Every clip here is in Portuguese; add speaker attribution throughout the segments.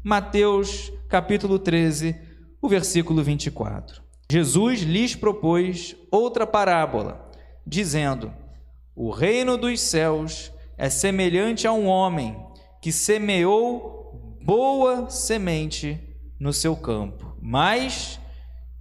Speaker 1: Mateus capítulo 13, o versículo 24. Jesus lhes propôs outra parábola, dizendo: o reino dos céus é semelhante a um homem que semeou boa semente no seu campo. Mas,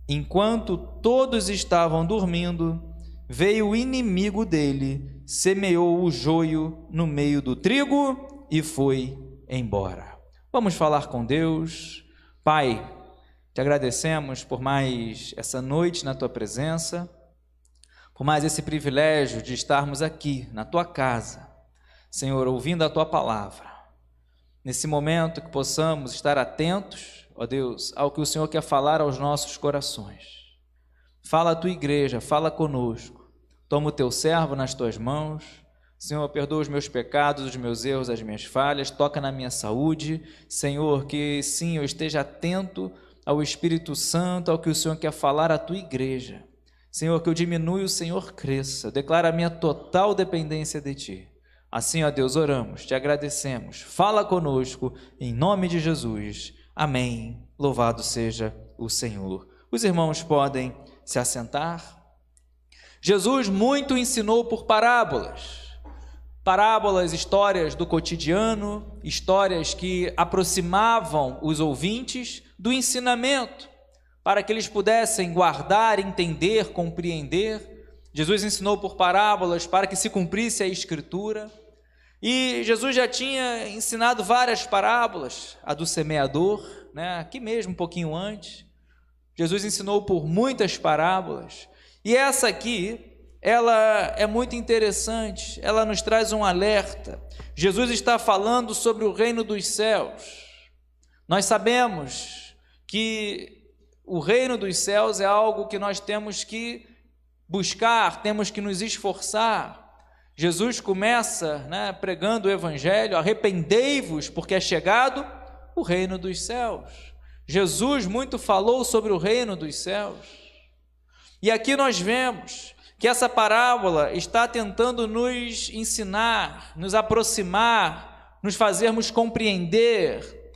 Speaker 1: enquanto todos estavam dormindo, veio o inimigo dele, semeou o joio no meio do trigo e foi embora. Vamos falar com Deus. Pai, te agradecemos por mais essa noite na tua presença, por mais esse privilégio de estarmos aqui na tua casa, Senhor, ouvindo a tua palavra. Nesse momento que possamos estar atentos, ó Deus, ao que o Senhor quer falar aos nossos corações. Fala a tua igreja, fala conosco. Toma o teu servo nas tuas mãos. Senhor, perdoa os meus pecados, os meus erros, as minhas falhas. Toca na minha saúde. Senhor, que sim, eu esteja atento ao Espírito Santo, ao que o Senhor quer falar à tua igreja. Senhor, que eu diminua e o Senhor cresça. Eu declaro a minha total dependência de ti. Assim, ó Deus, oramos, te agradecemos. Fala conosco, em nome de Jesus. Amém. Louvado seja o Senhor. Os irmãos podem se assentar. Jesus muito ensinou por parábolas. Parábolas, histórias do cotidiano, histórias que aproximavam os ouvintes do ensinamento, para que eles pudessem guardar, entender, compreender. Jesus ensinou por parábolas para que se cumprisse a Escritura. E Jesus já tinha ensinado várias parábolas, a do semeador, aqui mesmo, um pouquinho antes. Jesus ensinou por muitas parábolas. E essa aqui, ela é muito interessante, ela nos traz um alerta. Jesus está falando sobre o reino dos céus. Nós sabemos que o reino dos céus é algo que nós temos que buscar, temos que nos esforçar. Jesus começa pregando o evangelho: arrependei-vos, porque é chegado o reino dos céus. Jesus muito falou sobre o reino dos céus. E aqui nós vemos que essa parábola está tentando nos ensinar, nos aproximar, nos fazermos compreender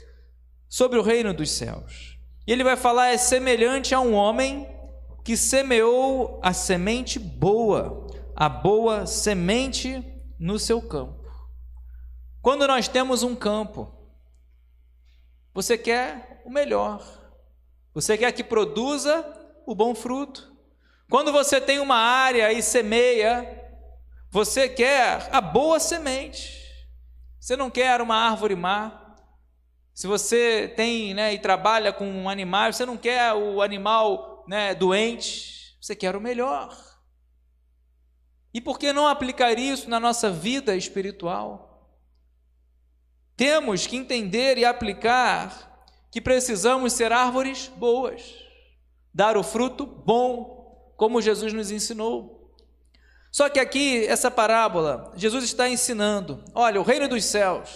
Speaker 1: sobre o reino dos céus. E ele vai falar: é semelhante a um homem que semeou a semente boa, a boa semente no seu campo. Quando nós temos um campo, você quer o melhor, você quer que produza o bom fruto. Quando você tem uma área e semeia, você quer a boa semente, você não quer uma árvore má. Se você tem e trabalha com um animal, você não quer o animal doente, você quer o melhor. E por que não aplicar isso na nossa vida espiritual? Temos que entender e aplicar que precisamos ser árvores boas, dar o fruto bom, como Jesus nos ensinou. Só que aqui, essa parábola, Jesus está ensinando: olha, o reino dos céus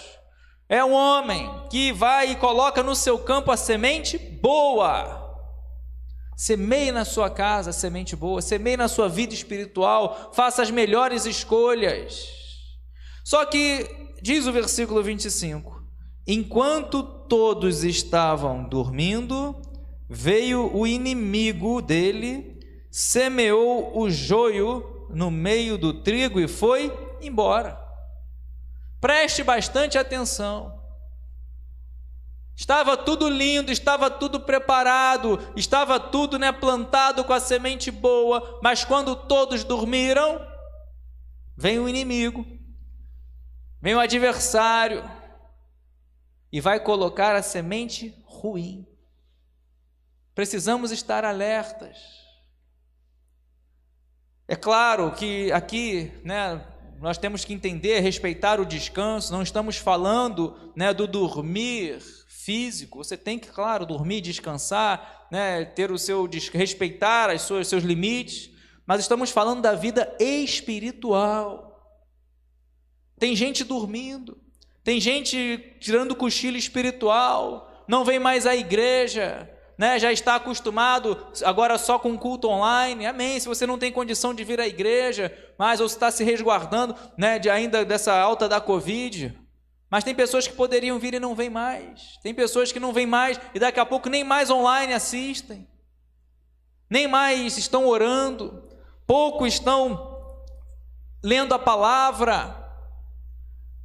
Speaker 1: é um homem que vai e coloca no seu campo a semente boa. Semeie na sua casa a semente boa, semeie na sua vida espiritual, faça as melhores escolhas. Só que, diz o versículo 25, enquanto todos estavam dormindo, veio o inimigo dele, semeou o joio no meio do trigo e foi embora. Preste bastante atenção. Estava tudo lindo, estava tudo preparado, estava tudo plantado com a semente boa, mas quando todos dormiram, vem o inimigo, vem o adversário e vai colocar a semente ruim. Precisamos estar alertas. É claro que aqui, nós temos que entender, respeitar o descanso. Não estamos falando, do dormir físico. Você tem que, claro, dormir, descansar, ter o seu respeitar os seus limites. Mas estamos falando da vida espiritual. Tem gente dormindo, tem gente tirando cochilo espiritual, não vem mais à igreja. Já está acostumado agora só com culto online, amém. Se você não tem condição de vir à igreja, mas ou está se resguardando, ainda dessa alta da Covid, Mas tem pessoas que poderiam vir e não vêm mais. Tem pessoas que não vêm mais e daqui a pouco nem mais online assistem. Nem mais estão orando. Poucos estão lendo a palavra.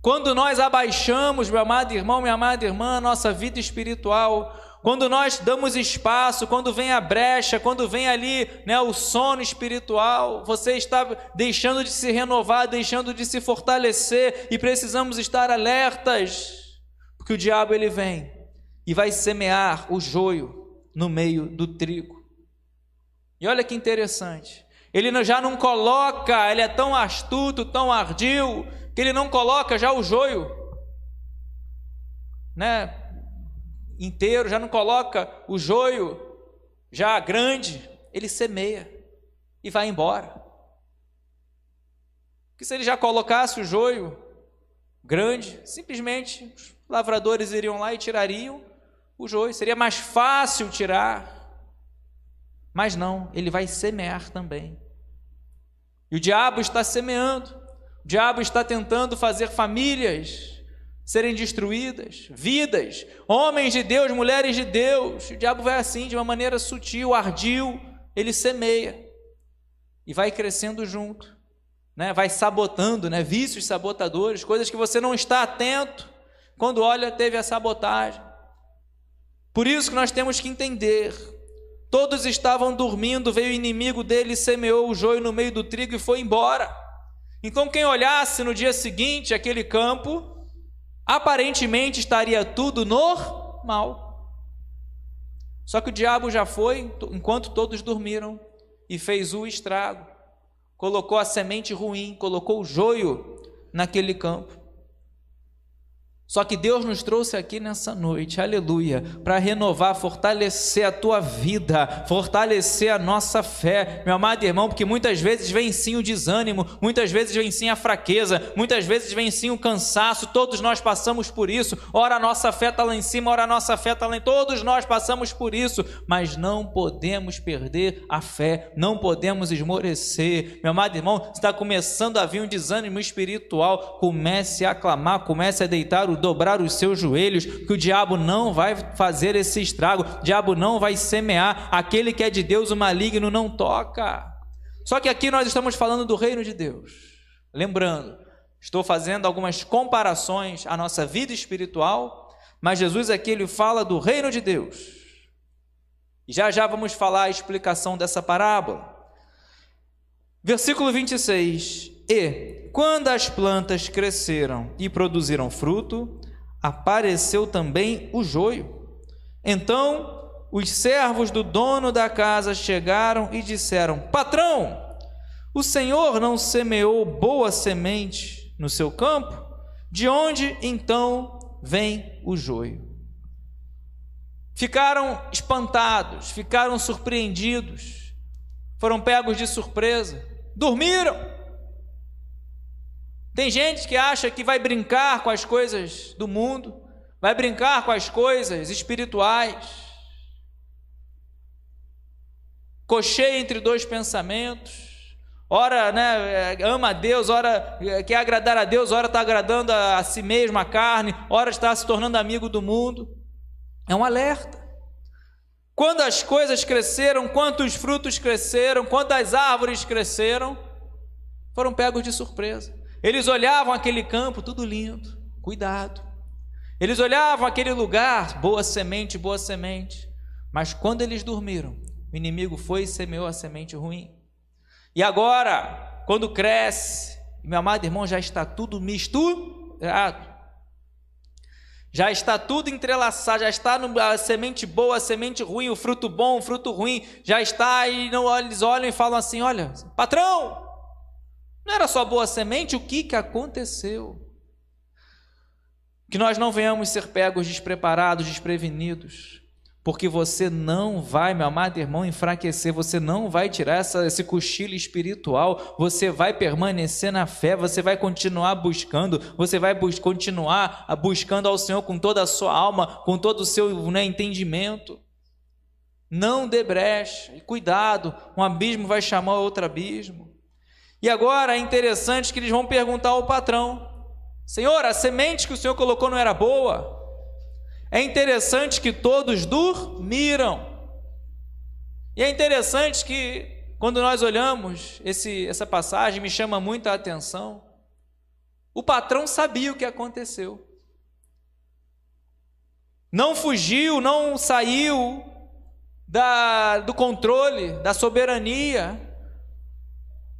Speaker 1: Quando nós abaixamos, meu amado irmão, minha amada irmã, a nossa vida espiritual, quando nós damos espaço, quando vem a brecha, quando vem ali, né, o sono espiritual, você está deixando de se renovar, deixando de se fortalecer, e precisamos estar alertas, porque o diabo ele vem e vai semear o joio no meio do trigo. E olha que interessante, ele já não coloca, ele é tão astuto, tão ardil, que ele não coloca já o joio, né, inteiro, já não coloca o joio já grande, ele semeia e vai embora. Porque se ele já colocasse o joio grande, simplesmente os lavradores iriam lá e tirariam o joio, seria mais fácil tirar, mas não, ele vai semear também. E o diabo está semeando, o diabo está tentando fazer famílias serem destruídas, vidas, homens de Deus, mulheres de Deus. O diabo vai assim, de uma maneira sutil, ardil, ele semeia e vai crescendo junto, né? Vai sabotando, né? Vícios sabotadores, coisas que você não está atento, quando olha, teve a sabotagem. Por isso que nós temos que entender, todos estavam dormindo, veio o inimigo dele, semeou o joio no meio do trigo e foi embora. Então quem olhasse no dia seguinte aquele campo, aparentemente estaria tudo normal. Só que o diabo já foi, enquanto todos dormiram, e fez o estrago. Colocou a semente ruim, colocou o joio naquele campo. Só que Deus nos trouxe aqui nessa noite, aleluia, para renovar, fortalecer a tua vida, fortalecer a nossa fé, meu amado irmão, porque muitas vezes vem sim o desânimo, muitas vezes vem sim a fraqueza, muitas vezes vem sim o cansaço, todos nós passamos por isso, ora a nossa fé está lá em cima, ora a nossa fé está lá em cima, todos nós passamos por isso, mas não podemos perder a fé, não podemos esmorecer, meu amado irmão, está começando a vir um desânimo espiritual, comece a clamar, comece a deitar dobrar os seus joelhos, que o diabo não vai fazer esse estrago, o diabo não vai semear, aquele que é de Deus, o maligno não toca. Só que aqui nós estamos falando do reino de Deus, lembrando, estou fazendo algumas comparações à nossa vida espiritual, mas Jesus aqui ele fala do reino de Deus, e já vamos falar a explicação dessa parábola. Versículo 26, e quando as plantas cresceram e produziram fruto, apareceu também o joio. Então os servos do dono da casa chegaram e disseram: patrão, o senhor não semeou boa semente no seu campo? De onde então vem o joio? Ficaram espantados, ficaram surpreendidos, foram pegos de surpresa, dormiram. Tem gente que acha que vai brincar com as coisas do mundo, vai brincar com as coisas espirituais, cocheia entre dois pensamentos, ora, né, ama a Deus, ora quer agradar a Deus, ora está agradando a si mesmo, a carne, ora está se tornando amigo do mundo. É um alerta. Quando as coisas cresceram, quantos frutos cresceram, quantas árvores cresceram, foram pegos de surpresa. Eles olhavam aquele campo, tudo lindo, cuidado. Eles olhavam aquele lugar, boa semente, mas quando eles dormiram, o inimigo foi e semeou a semente ruim. E agora, quando cresce, meu amado irmão, já está tudo misturado, já está tudo entrelaçado, já está a semente boa, a semente ruim, o fruto bom, o fruto ruim, já está, e eles olham e falam assim: olha, patrão, não era só boa semente? O que aconteceu? Que nós não venhamos ser pegos despreparados, desprevenidos, porque você não vai, meu amado irmão, enfraquecer, você não vai tirar esse cochilo espiritual, você vai permanecer na fé, você vai continuar buscando, você vai continuar buscando ao Senhor com toda a sua alma, com todo o seu, né, entendimento. Não dê brecha, e cuidado, um abismo vai chamar outro abismo. E agora é interessante que eles vão perguntar ao patrão: Senhor, a semente que o Senhor colocou não era boa. É interessante que todos dormiram. E é interessante que, quando nós olhamos essa passagem, me chama muito a atenção. O patrão sabia o que aconteceu. Não fugiu, não saiu do controle, da soberania,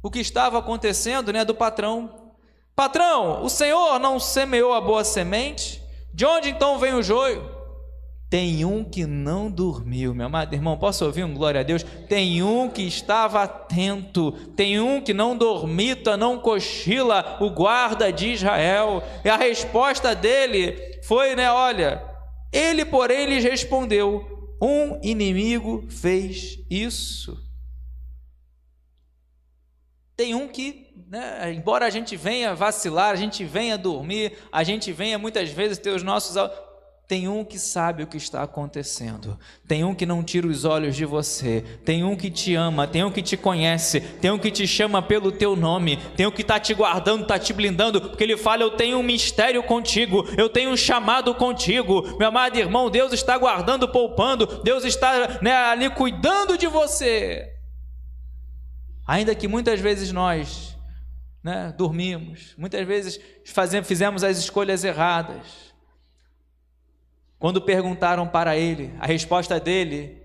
Speaker 1: o que estava acontecendo, né, do patrão. Patrão, o Senhor não semeou a boa semente? De onde então vem o joio? Tem um que não dormiu, meu amado irmão, posso ouvir um glória a Deus? Tem um que estava atento, tem um que não dormita, não cochila, o guarda de Israel. E a resposta dele foi, né, olha, ele porém lhes respondeu, um inimigo fez isso. Tem um que, né, embora a gente venha vacilar, a gente venha dormir, a gente venha muitas vezes ter os nossos... Tem um que sabe o que está acontecendo, tem um que não tira os olhos de você, tem um que te ama, tem um que te conhece, tem um que te chama pelo teu nome, tem um que está te guardando, está te blindando, porque ele fala, eu tenho um mistério contigo, eu tenho um chamado contigo, meu amado irmão, Deus está guardando, poupando, Deus está, né, ali cuidando de você, ainda que muitas vezes nós, né, dormimos, muitas vezes fizemos as escolhas erradas. Quando perguntaram para ele, a resposta dele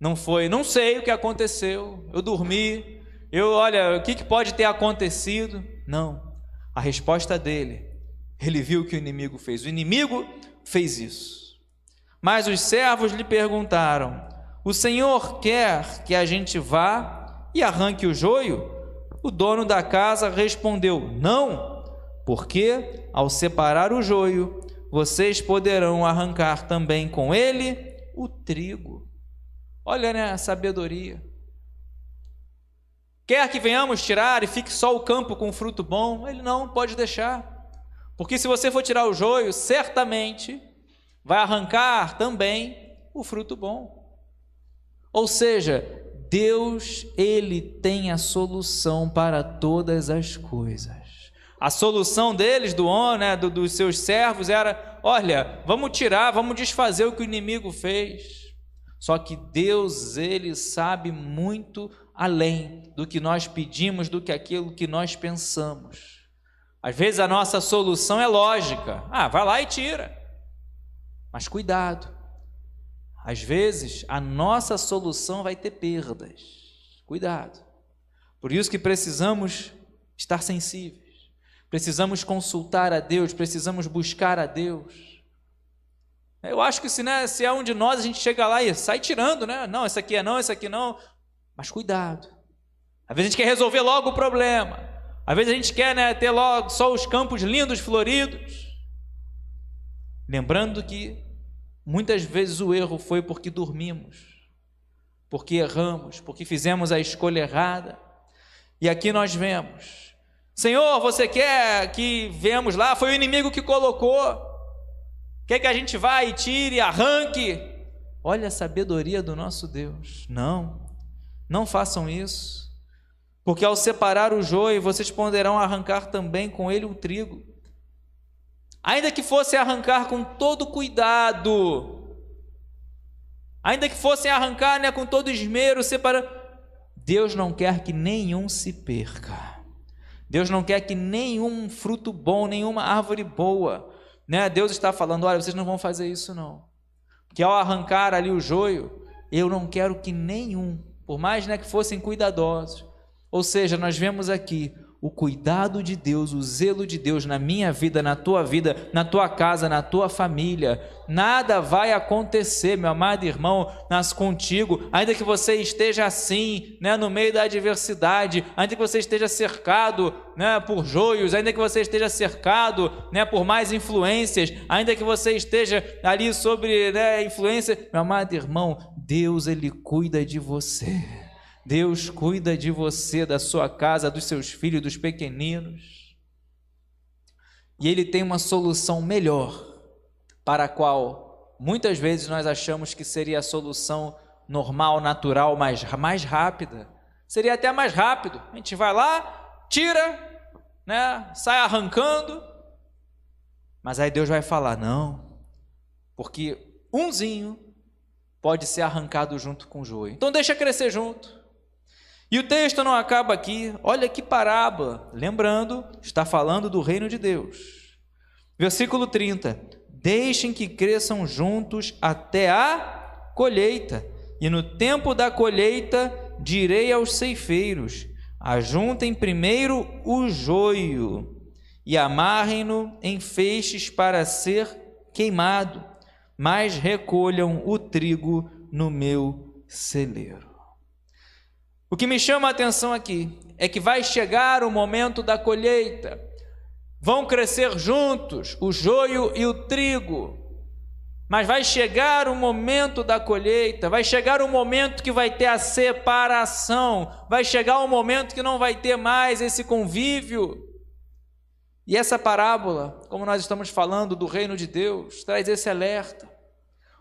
Speaker 1: não foi, não sei o que aconteceu, eu dormi, olha, o que pode ter acontecido? Não, a resposta dele, ele viu o que o inimigo fez, o inimigo fez isso. Mas os servos lhe perguntaram, o Senhor quer que a gente vá e arranque o joio? O dono da casa respondeu, não, porque ao separar o joio, vocês poderão arrancar também com ele o trigo. Olha, né, a sabedoria. Quer que venhamos tirar e fique só o campo com fruto bom? Ele não pode deixar. Porque se você for tirar o joio, certamente vai arrancar também o fruto bom. Ou seja, Deus, ele tem a solução para todas as coisas. A solução deles, dos seus servos, era, olha, vamos tirar, vamos desfazer o que o inimigo fez. Só que Deus, ele sabe muito além do que nós pedimos, do que aquilo que nós pensamos. Às vezes a nossa solução é lógica. Vai lá e tira. Mas cuidado. Às vezes a nossa solução vai ter perdas. Cuidado. Por isso que precisamos estar sensíveis. Precisamos consultar a Deus, precisamos buscar a Deus. Eu acho que se é um de nós, a gente chega lá e sai tirando, né? Não, esse aqui é não, esse aqui não. Mas cuidado. Às vezes a gente quer resolver logo o problema. Às vezes a gente quer, né, ter logo só os campos lindos, floridos. Lembrando que muitas vezes o erro foi porque dormimos, porque erramos, porque fizemos a escolha errada. E aqui nós vemos... Senhor, você quer que venhamos lá? Foi o inimigo que colocou. Quer que a gente vá e tire, arranque? Olha a sabedoria do nosso Deus. Não façam isso. Porque ao separar o joio, vocês poderão arrancar também com ele o trigo. Ainda que fosse arrancar com todo cuidado, ainda que fossem arrancar, né, com todo esmero, Deus não quer que nenhum se perca. Deus não quer que nenhum fruto bom, nenhuma árvore boa, né? Deus está falando, olha, vocês não vão fazer isso não. Porque ao arrancar ali o joio, eu não quero que nenhum, por mais, né, que fossem cuidadosos. Ou seja, nós vemos aqui o cuidado de Deus, o zelo de Deus na minha vida, na tua casa, na tua família. Nada vai acontecer, meu amado irmão, contigo, ainda que você esteja assim, né, no meio da adversidade, ainda que você esteja cercado, né, por joios, ainda que você esteja cercado, né, por mais influências, ainda que você esteja ali sobre, né, influência, meu amado irmão, Deus, ele cuida de você. Deus cuida de você, da sua casa, dos seus filhos, dos pequeninos. E Ele tem uma solução melhor, para a qual muitas vezes nós achamos que seria a solução normal, natural, mais rápida. Seria até mais rápido. A gente vai lá, tira, né, sai arrancando, Mas aí Deus vai falar, não, porque umzinho pode ser arrancado junto com o joio. Então deixa crescer junto. E o texto não acaba aqui. Olha que parábola. Lembrando, está falando do reino de Deus. Versículo 30. Deixem que cresçam juntos até a colheita. E no tempo da colheita direi aos ceifeiros: ajuntem primeiro o joio e amarrem-no em feixes para ser queimado, mas recolham o trigo no meu celeiro. O que me chama a atenção aqui é que vai chegar o momento da colheita, vão crescer juntos o joio e o trigo, mas vai chegar o momento da colheita, vai chegar o momento que vai ter a separação, vai chegar o momento que não vai ter mais esse convívio. E essa parábola, como nós estamos falando do reino de Deus, traz esse alerta.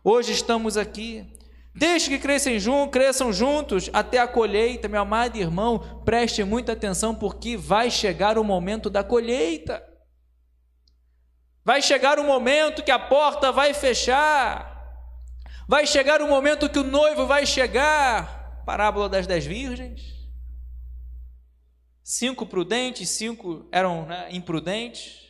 Speaker 1: Hoje estamos aqui. Deixe que cresçam juntos até a colheita. Meu amado irmão, preste muita atenção, porque vai chegar o momento da colheita. Vai chegar o momento que a porta vai fechar. Vai chegar o momento que o noivo vai chegar. Parábola das 10 virgens. 5 prudentes, 5 eram imprudentes.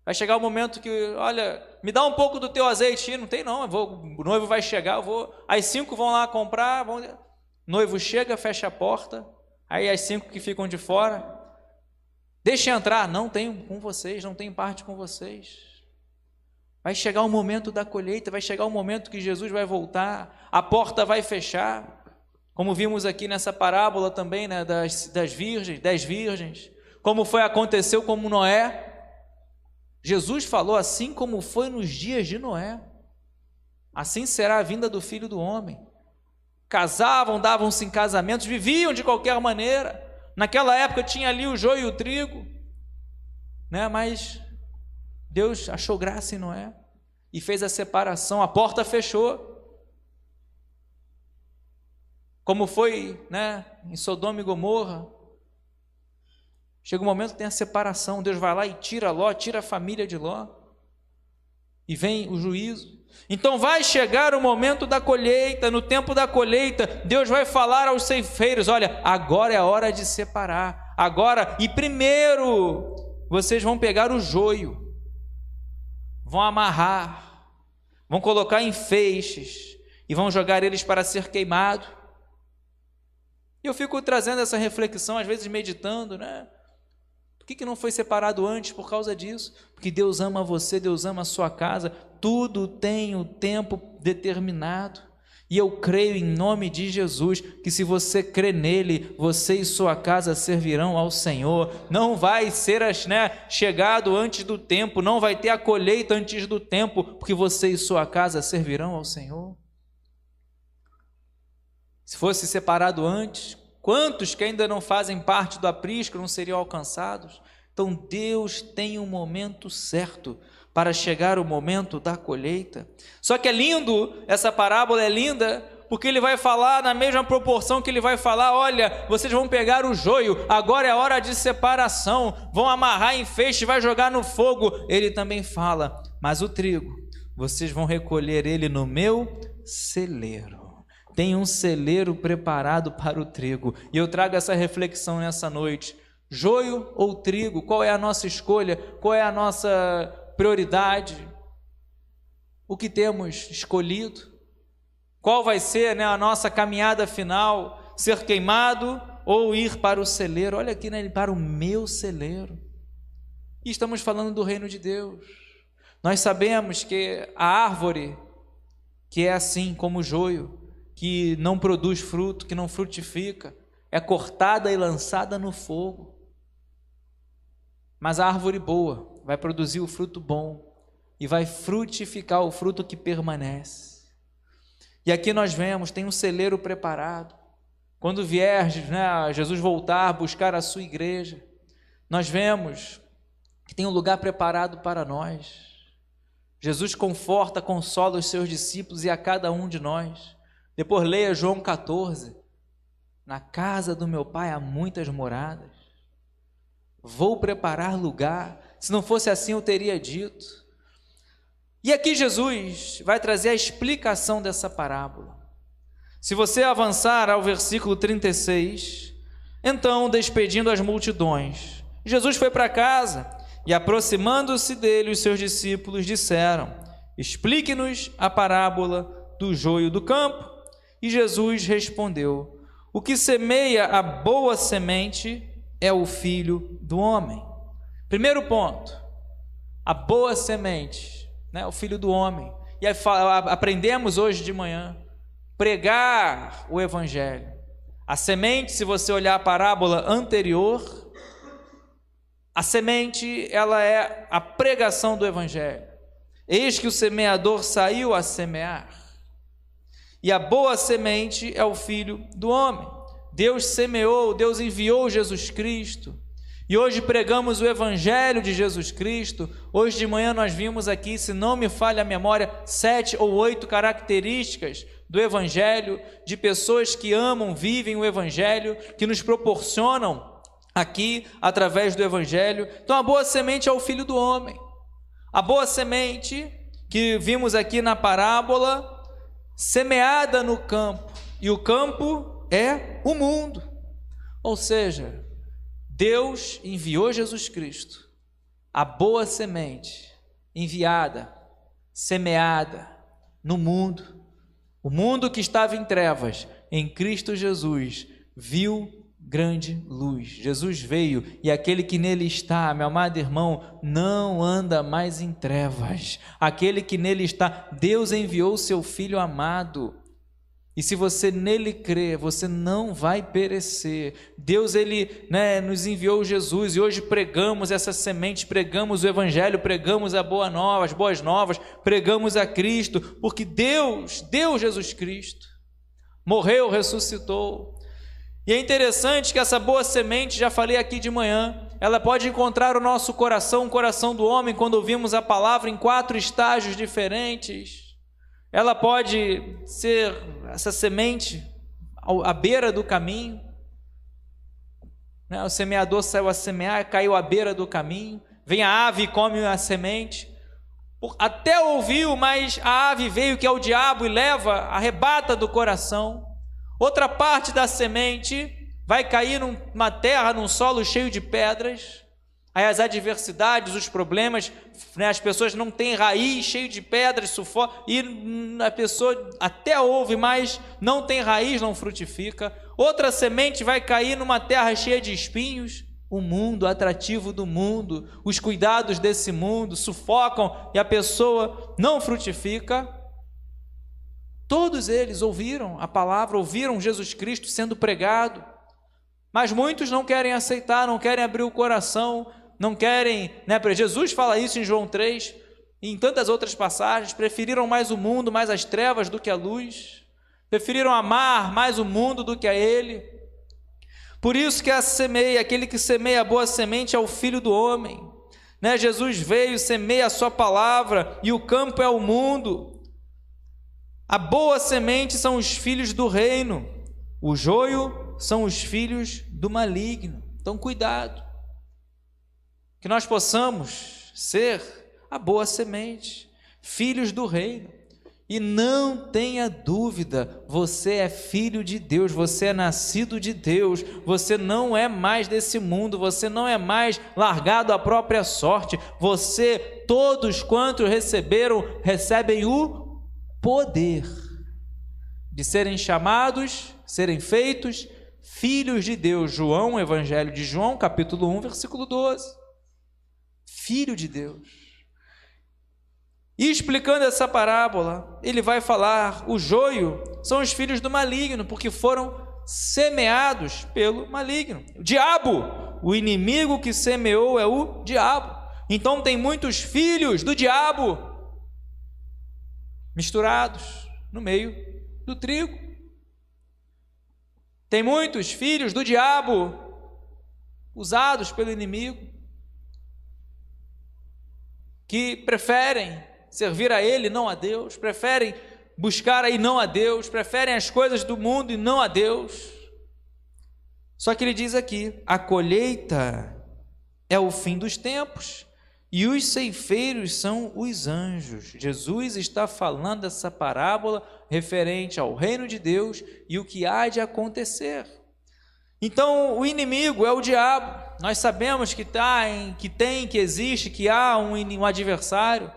Speaker 1: Vai chegar o momento que, olha, me dá um pouco do teu azeite. Não tem não, o noivo vai chegar, eu vou. As 5 vão lá comprar, o noivo chega, fecha a porta. Aí as 5 que ficam de fora, deixa entrar, não tenho com vocês, não tenho parte com vocês. Vai chegar o momento da colheita, vai chegar o momento que Jesus vai voltar, a porta vai fechar, como vimos aqui nessa parábola também, né, das virgens, 10 virgens, como aconteceu com Noé. Jesus falou: assim como foi nos dias de Noé, assim será a vinda do Filho do Homem. Casavam, davam-se em casamentos, viviam de qualquer maneira. Naquela época tinha ali o joio e o trigo, né? Mas Deus achou graça em Noé e fez a separação, a porta fechou. Como foi, né, em Sodoma e Gomorra. Chega um momento que tem a separação, Deus vai lá e tira Ló, tira a família de Ló, e vem o juízo. Então vai chegar o momento da colheita. No tempo da colheita, Deus vai falar aos ceifeiros: olha, agora é a hora de separar, agora, e primeiro vocês vão pegar o joio, vão amarrar, vão colocar em feixes, e vão jogar eles para ser queimado. E eu fico trazendo essa reflexão, às vezes meditando, né? Por que não foi separado antes? Por causa disso. Porque Deus ama você, Deus ama a sua casa, tudo tem o tempo determinado. E eu creio em nome de Jesus, que se você crê nele, você e sua casa servirão ao Senhor. Não vai ser chegado antes do tempo, não vai ter a colheita antes do tempo, porque você e sua casa servirão ao Senhor. Se fosse separado antes, quantos que ainda não fazem parte do aprisco não seriam alcançados? Então Deus tem um momento certo para chegar o momento da colheita. Só que é lindo, essa parábola é linda, porque ele vai falar na mesma proporção que ele vai falar: olha, vocês vão pegar o joio, agora é hora de separação, vão amarrar em feixe, vai jogar no fogo. Ele também fala: mas o trigo, vocês vão recolher ele no meu celeiro. Tem um celeiro preparado para o trigo. E eu trago essa reflexão nessa noite: joio ou trigo? Qual é a nossa escolha? Qual é a nossa prioridade? O que temos escolhido? Qual vai ser a nossa caminhada final? Ser queimado ou ir para o celeiro? Olha aqui, para o meu celeiro. E estamos falando do reino de Deus. Nós sabemos que a árvore, que é assim como o joio, que não produz fruto, que não frutifica, é cortada e lançada no fogo. Mas a árvore boa vai produzir o fruto bom e vai frutificar o fruto que permanece. E aqui nós vemos, tem um celeiro preparado. Quando vier, Jesus voltar, buscar a sua igreja, nós vemos que tem um lugar preparado para nós. Jesus conforta, consola os seus discípulos e a cada um de nós. Depois leia João 14, na casa do meu pai há muitas moradas, vou preparar lugar, Se não fosse assim, eu teria dito. E aqui Jesus vai trazer a explicação dessa parábola. Se você avançar ao versículo 36, então, despedindo as multidões, Jesus foi para casa e, aproximando-se dele, os seus discípulos disseram: explique-nos a parábola do joio do campo. E Jesus respondeu: o que semeia a boa semente é o Filho do Homem. Primeiro ponto, a boa semente, né, o Filho do Homem. E aí, aprendemos hoje de manhã, pregar o Evangelho. A semente, se você olhar a parábola anterior, a semente, ela é a pregação do Evangelho. Eis que o semeador saiu a semear. E a boa semente é o Filho do Homem. Deus semeou, Deus enviou Jesus Cristo. E hoje pregamos o Evangelho de Jesus Cristo. Hoje de manhã nós vimos aqui, se não me falha a memória, 7 ou 8 características do Evangelho, de pessoas que amam, vivem o Evangelho, que nos proporcionam aqui através do Evangelho. Então a boa semente é o Filho do Homem. A boa semente que vimos aqui na parábola, semeada no campo, e o campo é o mundo. Ou seja, Deus enviou Jesus Cristo, a boa semente, enviada, semeada no mundo. O mundo que estava em trevas, em Cristo Jesus, viu grande luz. Jesus veio e aquele que nele está, meu amado irmão, não anda mais em trevas. Aquele que nele está, Deus enviou o seu Filho amado. E se você nele crê, você não vai perecer. Deus, ele, nos enviou Jesus, e hoje pregamos essa semente, pregamos o Evangelho, pregamos a boa nova, as boas novas, pregamos a Cristo, porque Deus deu Jesus Cristo, morreu, ressuscitou. E é interessante que essa boa semente, já falei aqui de manhã, ela pode encontrar o nosso coração, o coração do homem, quando ouvimos a palavra, em 4 estágios diferentes. Ela pode ser essa semente à beira do caminho, né? O semeador saiu a semear, caiu à beira do caminho, vem a ave e come a semente, até ouviu, mas a ave veio, que é o diabo, e leva, arrebata do coração. Outra parte da semente vai cair numa terra, num solo cheio de pedras. Aí as adversidades, os problemas, as pessoas não têm raiz, cheio de pedras, sufoco, e a pessoa até ouve, mas não tem raiz, não frutifica. Outra semente vai cair numa terra cheia de espinhos. O mundo, o atrativo do mundo, os cuidados desse mundo sufocam e a pessoa não frutifica. Todos eles ouviram a palavra, ouviram Jesus Cristo sendo pregado, mas muitos não querem aceitar, não querem abrir o coração, não querem, Jesus fala isso em João 3, e em tantas outras passagens, preferiram mais o mundo, mais as trevas do que a luz, preferiram amar mais o mundo do que a Ele. Por isso que aquele que semeia a boa semente é o Filho do Homem, Jesus veio, semeia a sua palavra, e o campo é o mundo. A boa semente são os filhos do reino, o joio são os filhos do maligno. Então cuidado, que nós possamos ser a boa semente, filhos do reino. E não tenha dúvida, você é filho de Deus, você é nascido de Deus, você não é mais desse mundo, você não é mais largado à própria sorte. Você, todos quantos recebem o poder de serem chamados, serem feitos filhos de Deus. João, Evangelho de João, capítulo 1, versículo 12. Filho de Deus. E explicando essa parábola, ele vai falar: o joio são os filhos do maligno, porque foram semeados pelo maligno. O diabo, o inimigo que semeou é o diabo. Então tem muitos filhos do diabo misturados no meio do trigo. Tem muitos filhos do diabo usados pelo inimigo, que preferem servir a ele, não a Deus, preferem buscar aí não a Deus, preferem as coisas do mundo e não a Deus. Só que ele diz aqui: a colheita é o fim dos tempos. e os ceifeiros são os anjos. Jesus está falando essa parábola referente ao reino de Deus e o que há de acontecer. Então, o inimigo é o diabo. Nós sabemos que existe, que há um adversário.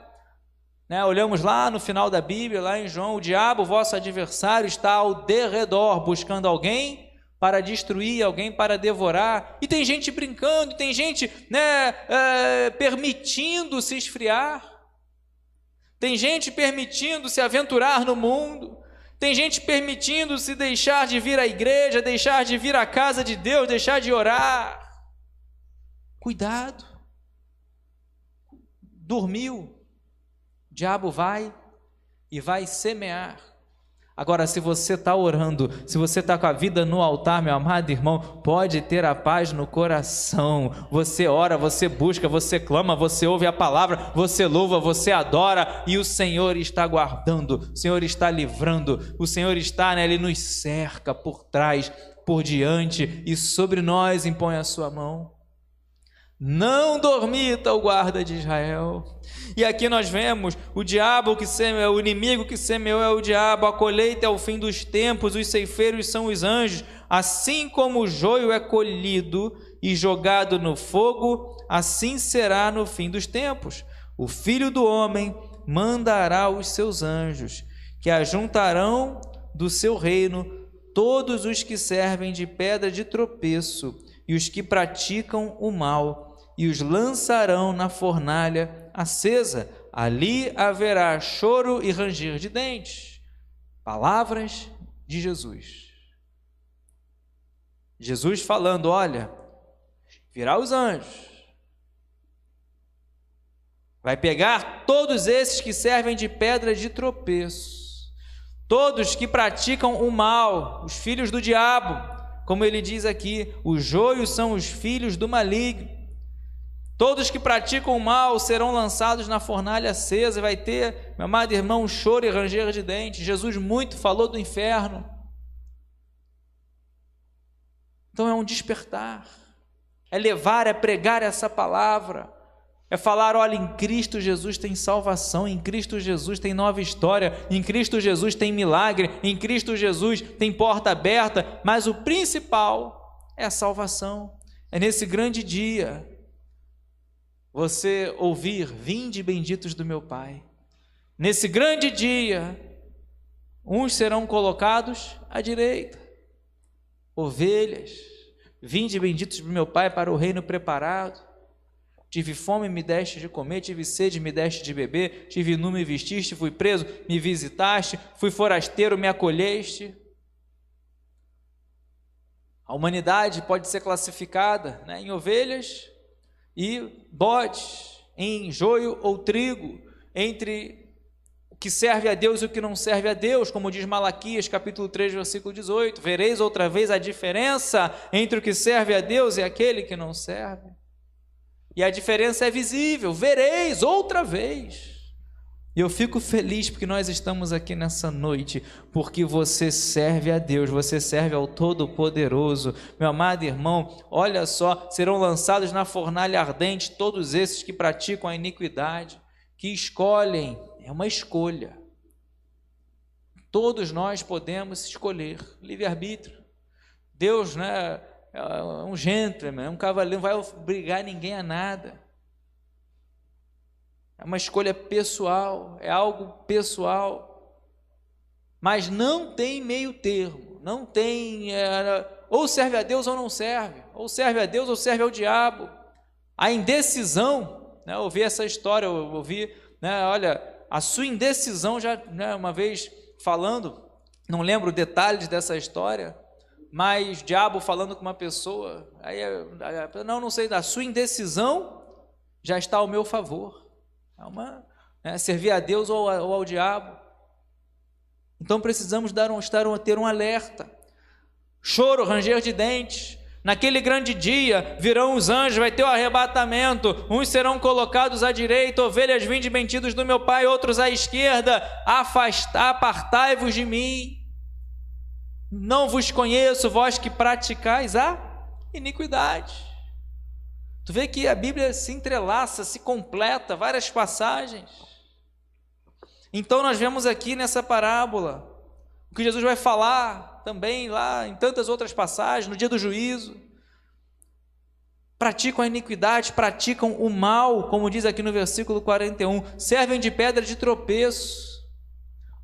Speaker 1: Olhamos lá no final da Bíblia, lá em João, o diabo, vosso adversário, está ao derredor, buscando alguém para destruir, alguém para devorar. E tem gente brincando, tem gente permitindo se esfriar. Tem gente permitindo se aventurar no mundo. Tem gente permitindo se deixar de vir à igreja, deixar de vir à casa de Deus, deixar de orar. Cuidado. Dormiu. O diabo vai semear. Agora, se você está orando, se você está com a vida no altar, meu amado irmão, pode ter a paz no coração. Você ora, você busca, você clama, você ouve a palavra, você louva, você adora, e o Senhor está guardando, o Senhor está livrando, o Senhor está, Ele nos cerca por trás, por diante, e sobre nós impõe a sua mão. Não dormita o guarda de Israel. E aqui nós vemos o diabo que semeou, o inimigo que semeou é o diabo, a colheita é o fim dos tempos, os ceifeiros são os anjos. Assim como o joio é colhido e jogado no fogo, assim será no fim dos tempos. O Filho do Homem mandará os seus anjos, que ajuntarão do seu reino todos os que servem de pedra de tropeço e os que praticam o mal, e os lançarão na fornalha acesa. Ali haverá choro e ranger de dentes. Palavras de Jesus. Jesus falando, olha, virá os anjos, vai pegar todos esses que servem de pedra de tropeço, todos que praticam o mal, os filhos do diabo, como ele diz aqui, os joios são os filhos do maligno. Todos que praticam o mal serão lançados na fornalha acesa, vai ter, meu amado irmão, choro e ranger de dentes. Jesus muito falou do inferno. Então é um despertar, é levar, é pregar essa palavra, é falar, olha, em Cristo Jesus tem salvação, em Cristo Jesus tem nova história, em Cristo Jesus tem milagre, em Cristo Jesus tem porta aberta, mas o principal é a salvação. É nesse grande dia você ouvir, vinde benditos do meu Pai. Nesse grande dia, uns serão colocados à direita, ovelhas, vinde benditos do meu Pai para o reino preparado. Tive fome, me deste de comer, tive sede, me deste de beber, tive nu, me vestiste, fui preso, me visitaste, fui forasteiro, me acolheste. A humanidade pode ser classificada, em ovelhas e bodes, em joio ou trigo, entre o que serve a Deus e o que não serve a Deus, como diz Malaquias, capítulo 3, versículo 18, vereis outra vez a diferença entre o que serve a Deus e aquele que não serve, e a diferença é visível, vereis outra vez. E eu fico feliz porque nós estamos aqui nessa noite, porque você serve a Deus, você serve ao Todo-Poderoso. Meu amado irmão, olha só, serão lançados na fornalha ardente todos esses que praticam a iniquidade, que escolhem, é uma escolha. Todos nós podemos escolher, livre-arbítrio. Deus, é um gentleman, é um cavaleiro, não vai obrigar ninguém a nada. É uma escolha pessoal, é algo pessoal, mas não tem meio termo, não tem, ou serve a Deus ou não serve, ou serve a Deus ou serve ao diabo. A indecisão, eu ouvi essa história, eu ouvi, olha, a sua indecisão já, uma vez falando, não lembro detalhes dessa história, mas o diabo falando com uma pessoa, aí, não sei, a sua indecisão já está ao meu favor. Servir a Deus ou ao diabo. Então precisamos ter um alerta. Choro, ranger de dentes. Naquele grande dia virão os anjos, vai ter o arrebatamento. Uns serão colocados à direita, ovelhas vinde benditos do meu Pai, outros à esquerda. Apartai-vos de mim. Não vos conheço, vós que praticais a iniquidade. Tu vê que a Bíblia se entrelaça, se completa, várias passagens. Então nós vemos aqui nessa parábola o que Jesus vai falar também lá em tantas outras passagens, no dia do juízo. Praticam a iniquidade, praticam o mal, como diz aqui no versículo 41, servem de pedra de tropeço,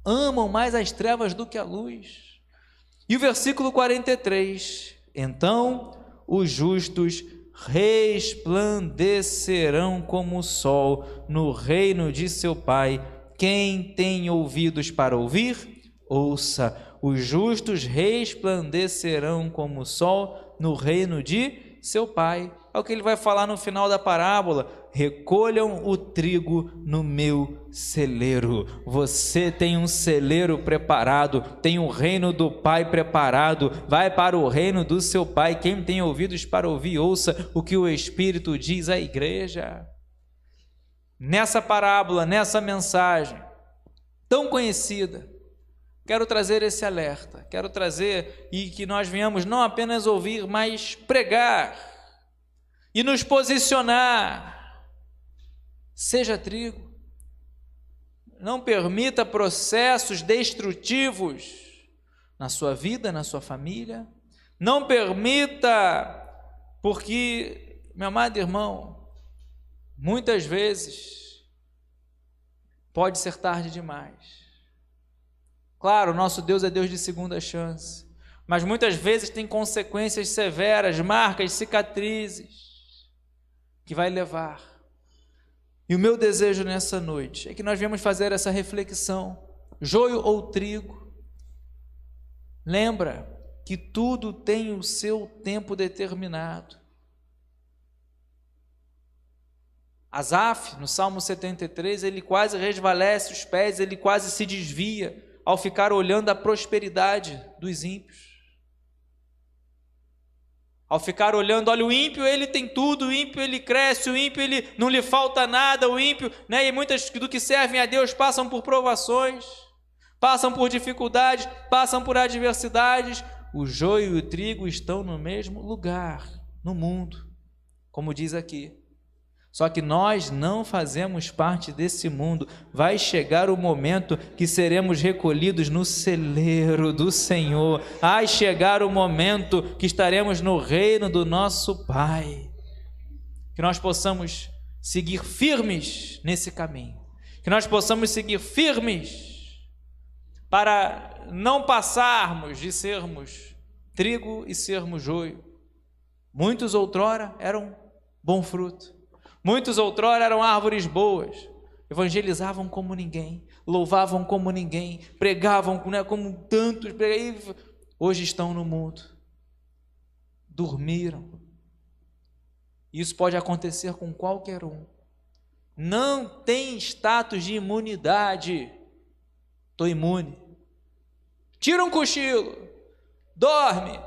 Speaker 1: amam mais as trevas do que a luz. E o versículo 43, então os justos resplandecerão como o sol no reino de seu Pai. Quem tem ouvidos para ouvir, ouça. Os justos resplandecerão como o sol no reino de seu Pai. É o que ele vai falar no final da parábola. Recolham o trigo no meu celeiro. Você tem um celeiro preparado, tem o reino do Pai preparado, vai para o reino do seu Pai. Quem tem ouvidos para ouvir, ouça o que o Espírito diz à igreja. Nessa parábola, nessa mensagem tão conhecida, quero trazer esse alerta, quero trazer e que nós venhamos não apenas ouvir, mas pregar e nos posicionar. Seja trigo, não permita processos destrutivos na sua vida, na sua família, não permita, porque, meu amado irmão, muitas vezes pode ser tarde demais. Claro, nosso Deus é Deus de segunda chance, mas muitas vezes tem consequências severas, marcas, cicatrizes, que vai levar. E o meu desejo nessa noite é que nós viemos fazer essa reflexão, joio ou trigo. Lembra que tudo tem o seu tempo determinado. Asaf, no Salmo 73, ele quase resvalece os pés, ele quase se desvia ao ficar olhando a prosperidade dos ímpios. Ao ficar olhando, olha, o ímpio ele tem tudo, o ímpio ele cresce, o ímpio ele não lhe falta nada, o ímpio, né? E muitas do que servem a Deus passam por provações, passam por dificuldades, passam por adversidades. O joio e o trigo estão no mesmo lugar, no mundo, como diz aqui. Só que nós não fazemos parte desse mundo. Vai chegar o momento que seremos recolhidos no celeiro do Senhor. Vai chegar o momento que estaremos no reino do nosso Pai. Que nós possamos seguir firmes nesse caminho. Que nós possamos seguir firmes para não passarmos de sermos trigo e sermos joio. Muitos outrora eram bom fruto. Muitos outrora eram árvores boas, evangelizavam como ninguém, louvavam como ninguém, pregavam, né, como tantos, hoje estão no mundo, dormiram. Isso pode acontecer com qualquer um. Não tem status de imunidade. Estou imune. Tira um cochilo, dorme.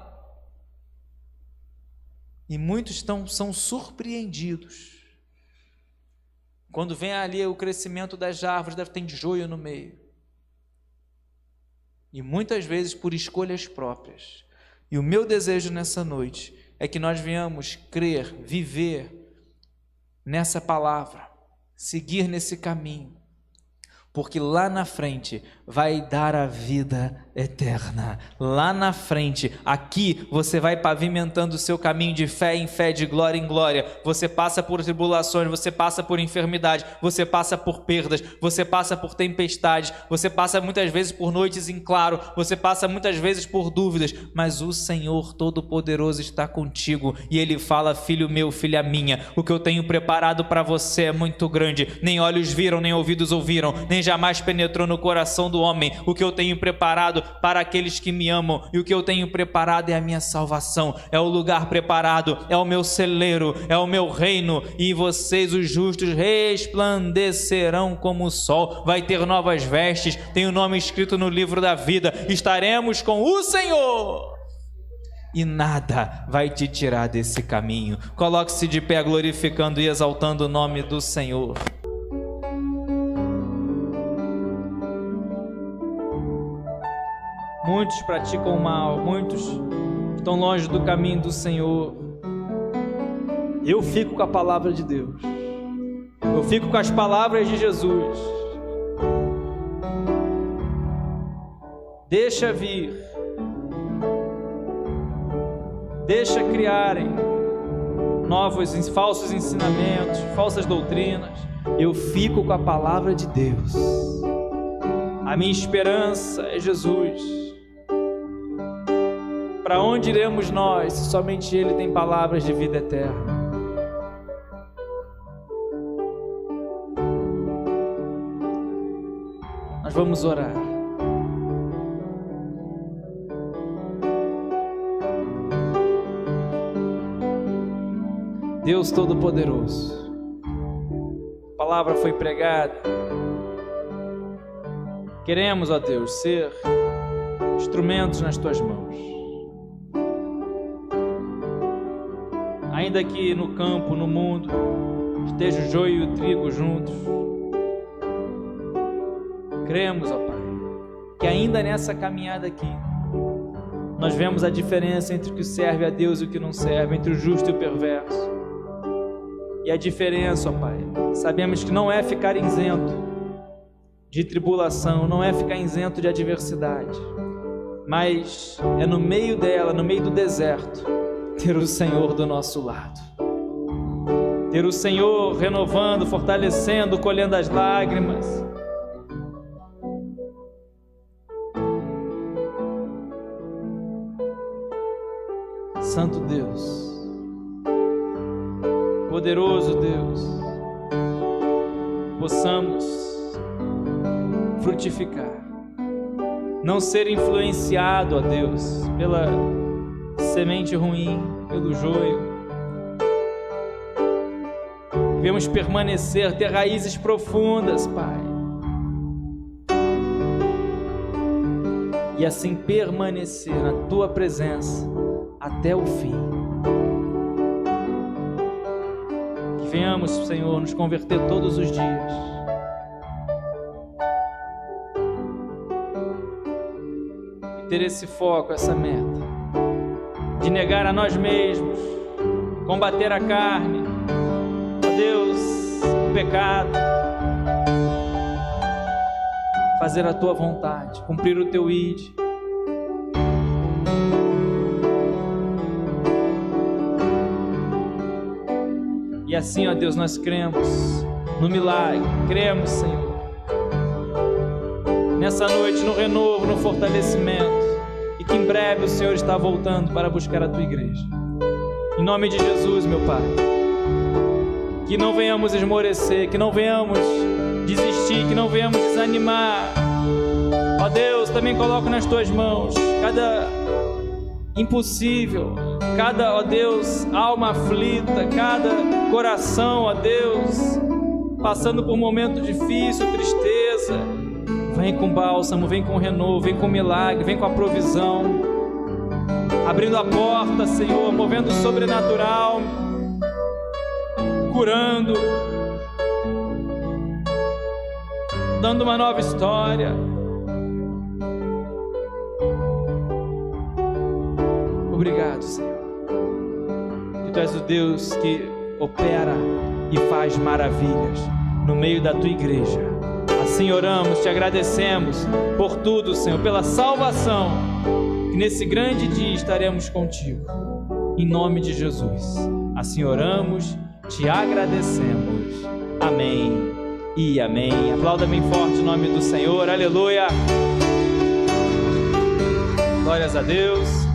Speaker 1: E muitos são surpreendidos. Quando vem ali o crescimento das árvores, deve ter joio no meio. E muitas vezes por escolhas próprias. E o meu desejo nessa noite é que nós venhamos crer, viver nessa palavra, seguir nesse caminho. Porque lá na frente vai dar a vida eterna. Lá na frente, aqui você vai pavimentando o seu caminho de fé em fé, de glória em glória. Você passa por tribulações, você passa por enfermidade, você passa por perdas, você passa por tempestades, você passa muitas vezes por noites em claro, você passa muitas vezes por dúvidas, mas o Senhor Todo-Poderoso está contigo e Ele fala: filho meu, filha minha, o que eu tenho preparado para você é muito grande. Nem olhos viram, nem ouvidos ouviram, nem jamais penetrou no coração do homem o que eu tenho preparado para aqueles que me amam. E o que eu tenho preparado é a minha salvação, é o lugar preparado, é o meu celeiro, é o meu reino. E vocês, os justos, resplandecerão como o sol. Vai ter novas vestes, tem o nome escrito no livro da vida. Estaremos com o Senhor e nada vai te tirar desse caminho. Coloque-se de pé, glorificando e exaltando o nome do Senhor. Muitos praticam o mal, muitos estão longe do caminho do Senhor. Eu fico com a palavra de Deus. Eu fico com as palavras de Jesus. Deixa vir. Deixa criarem novos falsos ensinamentos, falsas doutrinas. Eu fico com a palavra de Deus. A minha esperança é Jesus. Para onde iremos nós, se somente Ele tem palavras de vida eterna? Nós vamos orar. Deus Todo-Poderoso, a palavra foi pregada. Queremos, ó Deus, ser instrumentos nas Tuas mãos. Ainda que no campo, no mundo, esteja o joio e o trigo juntos, cremos, ó Pai, que ainda nessa caminhada aqui, nós vemos a diferença entre o que serve a Deus e o que não serve, entre o justo e o perverso. E a diferença, ó Pai, sabemos que não é ficar isento de tribulação, não é ficar isento de adversidade, mas é no meio dela, no meio do deserto, ter o Senhor do nosso lado. Ter o Senhor renovando, fortalecendo, colhendo as lágrimas. Santo Deus, poderoso Deus, possamos frutificar, não ser influenciado, ó Deus, pela semente ruim, pelo joio. Devemos permanecer, ter raízes profundas, Pai, e assim permanecer na Tua presença até o fim. Que venhamos, Senhor, nos converter todos os dias. E ter esse foco, essa meta, de negar a nós mesmos, combater a carne, ó Deus, o pecado, fazer a Tua vontade, cumprir o Teu ID. E assim, ó Deus, nós cremos no milagre, cremos, Senhor, nessa noite, no renovo, no fortalecimento, e que em breve o Senhor está voltando para buscar a Tua igreja. Em nome de Jesus, meu Pai, que não venhamos esmorecer, que não venhamos desistir, que não venhamos desanimar. Ó Deus, também coloco nas Tuas mãos cada impossível, cada, ó Deus, alma aflita, cada coração, ó Deus, passando por um momento difícil, tristeza. Vem com bálsamo, vem com renovo, vem com milagre, vem com a provisão, abrindo a porta, Senhor, movendo o sobrenatural, curando, dando uma nova história. Obrigado, Senhor, que Tu és o Deus que opera e faz maravilhas no meio da Tua igreja. Assim oramos, Te agradecemos por tudo, Senhor, pela salvação, que nesse grande dia estaremos contigo, em nome de Jesus. Assim oramos, Te agradecemos. Amém e amém. Aplauda bem forte o nome do Senhor, aleluia. Glórias a Deus.